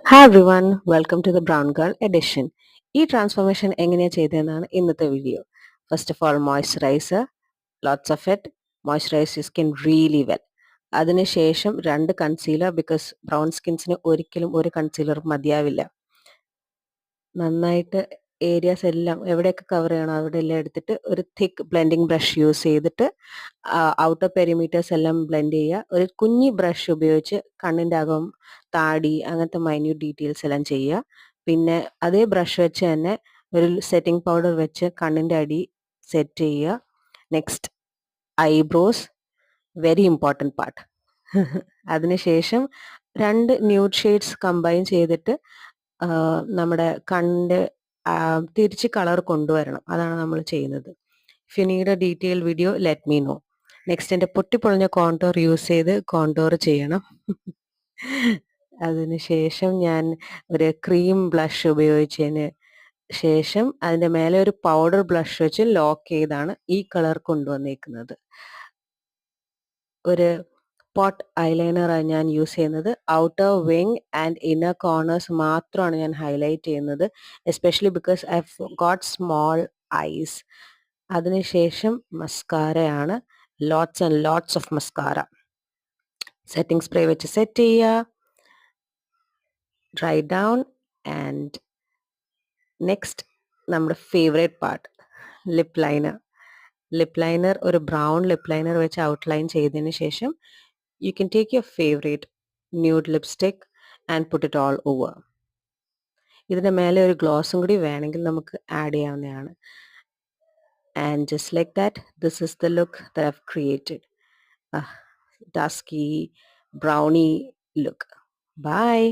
Hi everyone welcome to the brown girl edition. ഈ transformation എങ്ങനെയാണ് ചെയ്തതെന്നാണ് ഇന്നത്തെ video. First of all moisturiser, lots of it, moisturise your skin really well. അതിനുശേഷം 2 concealer, because brown സ്കിൻസിന് ഒരിക്കലും ഒരു concealer മതിയാവില്ല. നന്നായിട്ട് ഏരിയാസ് എല്ലാം എവിടെയൊക്കെ കവർ ചെയ്യണോ അവിടെ എല്ലാം എടുത്തിട്ട് ഒരു തിക്ക് ബ്ലെൻഡിങ് ബ്രഷ് യൂസ് ചെയ്തിട്ട് ഔട്ടർ പെരിമീറ്റേഴ്സ് എല്ലാം ബ്ലെൻഡ് ചെയ്യുക. ഒരു കുഞ്ഞി ബ്രഷ് ഉപയോഗിച്ച് കണ്ണിൻ്റെ അകം, താടി, അങ്ങനത്തെ മൈന്യൂട്ട് ഡീറ്റെയിൽസ് എല്ലാം ചെയ്യുക. പിന്നെ അതേ ബ്രഷ് വെച്ച് തന്നെ ഒരു സെറ്റിംഗ് പൗഡർ വെച്ച് കണ്ണിൻ്റെ അടി സെറ്റ് ചെയ്യുക. Next eyebrows, very important part. അതിനുശേഷം 2 ന്യൂഡ് ഷെയ്ഡ്സ് കമ്പൈൻ ചെയ്തിട്ട് നമ്മുടെ കണ്ണിൻ്റെ തിരിച്ച് കളർ കൊണ്ടുവരണം. അതാണ് നമ്മൾ ചെയ്യുന്നത്. If you need a detail video let me know. Next എൻ്റെ പൊട്ടിപ്പൊളിഞ്ഞ കോണ്ടോർ യൂസ് ചെയ്ത് കോണ്ടോർ ചെയ്യണം. അതിനുശേഷം ഞാൻ ഒരു ക്രീം ബ്ലഷ് ഉപയോഗിച്ചതിന് ശേഷം അതിൻ്റെ മേലെ ഒരു പൗഡർ ബ്ലഷ് വെച്ച് ലോക്ക് ചെയ്താണ് ഈ കളർ കൊണ്ടുവന്നേക്കുന്നത്. ഒരു പോട്ട് ഐലൈനറാണ് ഞാൻ യൂസ് ചെയ്യുന്നത്. Outer wing and inner corners മാത്രമാണ് ഞാൻ ഹൈലൈറ്റ് ചെയ്യുന്നത്, especially because I got small eyes. അതിനുശേഷം മസ്കാരയാണ്, lots and lots of mascara. Setting spray വെച്ച് സെറ്റ് ചെയ്യുക, ഡ്രൈ ഡൗൺ. ആൻഡ് നെക്സ്റ്റ് നമ്മുടെ favourite part, lip liner. Lip liner ഒരു ബ്രൗൺ ലിപ്പ് ലൈനർ വെച്ച് ഔട്ട്ലൈൻ ചെയ്തതിന് ശേഷം you can take your favorite nude lipstick and put it all over. ഇതിൻ്റെ മേലെ ഒരു ഗ്ലോസും കൂടി വേണമെങ്കിൽ നമുക്ക് ആഡ് ചെയ്യാവുന്നതാണ്. And just like that, this is the look that I've created. A dusky, browny look. Bye.